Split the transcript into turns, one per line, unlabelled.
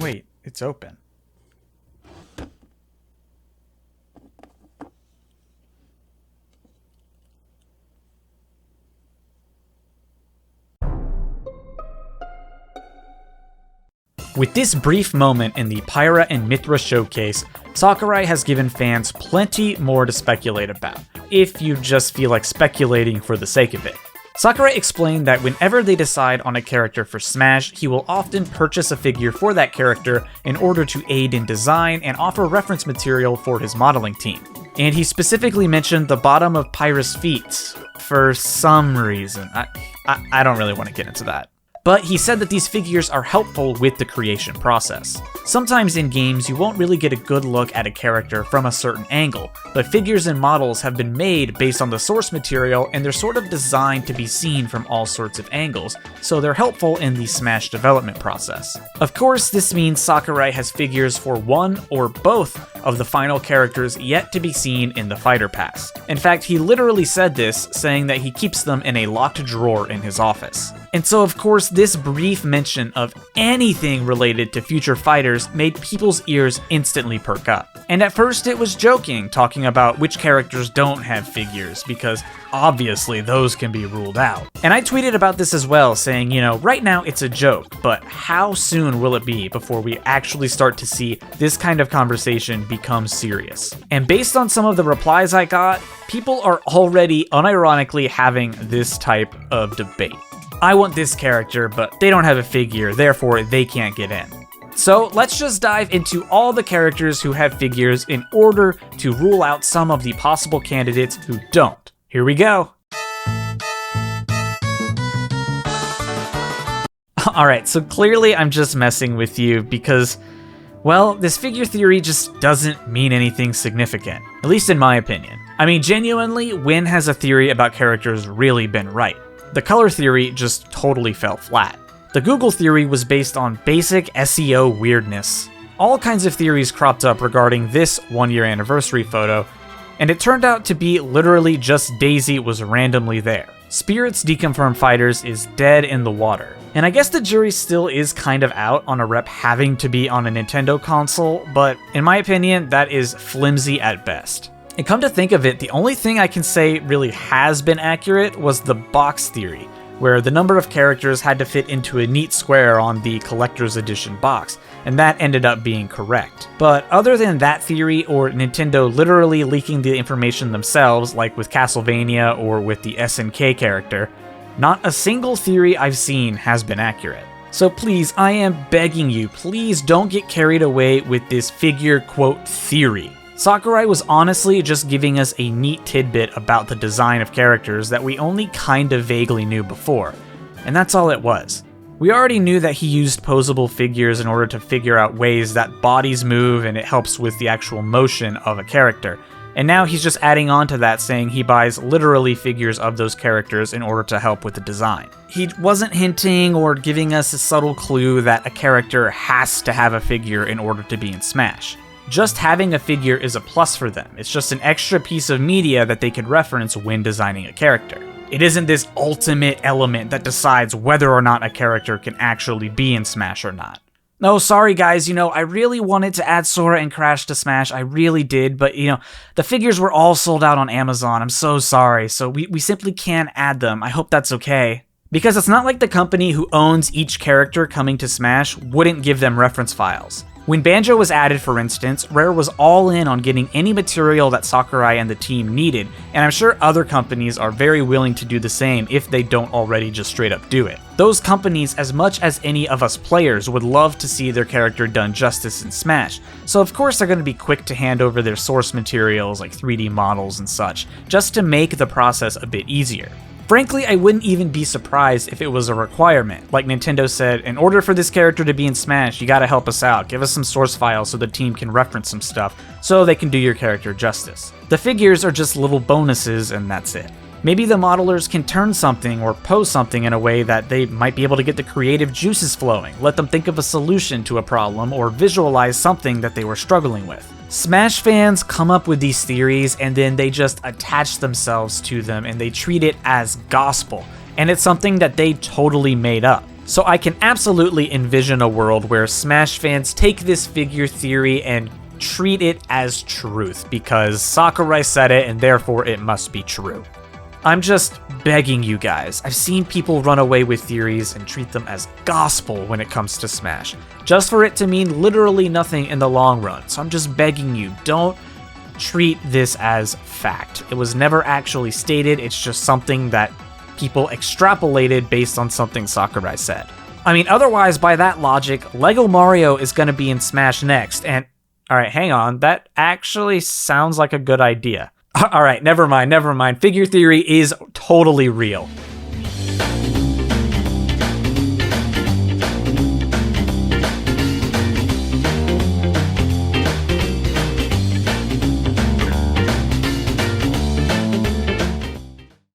wait, it's open. With this brief moment in the Pyra and Mithra showcase, Sakurai has given fans plenty more to speculate about, if you just feel like speculating for the sake of it. Sakurai explained that whenever they decide on a character for Smash, he will often purchase a figure for that character in order to aid in design and offer reference material for his modeling team. And he specifically mentioned the bottom of Pyra's feet for some reason. I don't really want to get into that. But he said that these figures are helpful with the creation process. Sometimes in games you won't really get a good look at a character from a certain angle, but figures and models have been made based on the source material and they're sort of designed to be seen from all sorts of angles, so they're helpful in the Smash development process. Of course, this means Sakurai has figures for one or both of the final characters yet to be seen in the Fighter Pass. In fact, he literally said this, saying that he keeps them in a locked drawer in his office. And so of course, this brief mention of anything related to future fighters made people's ears instantly perk up. And at first it was joking, talking about which characters don't have figures, because obviously those can be ruled out. And I tweeted about this as well, saying, right now it's a joke, but how soon will it be before we actually start to see this kind of conversation become serious? And based on some of the replies I got, people are already unironically having this type of debate. I want this character, but they don't have a figure, therefore they can't get in. So let's just dive into all the characters who have figures in order to rule out some of the possible candidates who don't. Here we go. Alright, so clearly I'm just messing with you because, well, this figure theory just doesn't mean anything significant, at least in my opinion. I mean, genuinely, when has a theory about characters really been right? The color theory just totally fell flat. The Google theory was based on basic SEO weirdness. All kinds of theories cropped up regarding this 1-year anniversary photo, and it turned out to be literally just Daisy was randomly there. Spirit's deconfirmed fighters is dead in the water. And I guess the jury still is kind of out on a rep having to be on a Nintendo console, but in my opinion, that is flimsy at best. And come to think of it, the only thing I can say really has been accurate was the box theory, where the number of characters had to fit into a neat square on the collector's edition box, and that ended up being correct. But other than that theory or Nintendo literally leaking the information themselves, like with Castlevania or with the SNK character, not a single theory I've seen has been accurate. So please, I am begging you, please don't get carried away with this figure quote theory. Sakurai was honestly just giving us a neat tidbit about the design of characters that we only kind of vaguely knew before, and that's all it was. We already knew that he used posable figures in order to figure out ways that bodies move and it helps with the actual motion of a character, and now he's just adding on to that, saying he buys literally figures of those characters in order to help with the design. He wasn't hinting or giving us a subtle clue that a character has to have a figure in order to be in Smash. Just having a figure is a plus for them. It's just an extra piece of media that they could reference when designing a character. It isn't this ultimate element that decides whether or not a character can actually be in Smash or not. No, sorry guys, I really wanted to add Sora and Crash to Smash, I really did, but the figures were all sold out on Amazon, I'm so sorry, so we simply can't add them, I hope that's okay. Because it's not like the company who owns each character coming to Smash wouldn't give them reference files. When Banjo was added, for instance, Rare was all in on getting any material that Sakurai and the team needed, and I'm sure other companies are very willing to do the same if they don't already just straight up do it. Those companies, as much as any of us players, would love to see their character done justice in Smash, so of course they're going to be quick to hand over their source materials like 3D models and such, just to make the process a bit easier. Frankly, I wouldn't even be surprised if it was a requirement. Like Nintendo said, in order for this character to be in Smash, you gotta help us out. Give us some source files so the team can reference some stuff, so they can do your character justice. The figures are just little bonuses, and that's it. Maybe the modelers can turn something or pose something in a way that they might be able to get the creative juices flowing, let them think of a solution to a problem, or visualize something that they were struggling with. Smash fans come up with these theories and then they just attach themselves to them and they treat it as gospel, and it's something that they totally made up. So I can absolutely envision a world where Smash fans take this figure theory and treat it as truth, because Sakurai said it and therefore it must be true. I'm just begging you guys. I've seen people run away with theories and treat them as gospel when it comes to Smash, just for it to mean literally nothing in the long run. So I'm just begging you, don't treat this as fact. It was never actually stated, it's just something that people extrapolated based on something Sakurai said. I mean, otherwise, by that logic, Lego Mario is going to be in Smash next, and alright, hang on, that actually sounds like a good idea. Alright, never mind. Figure theory is totally real.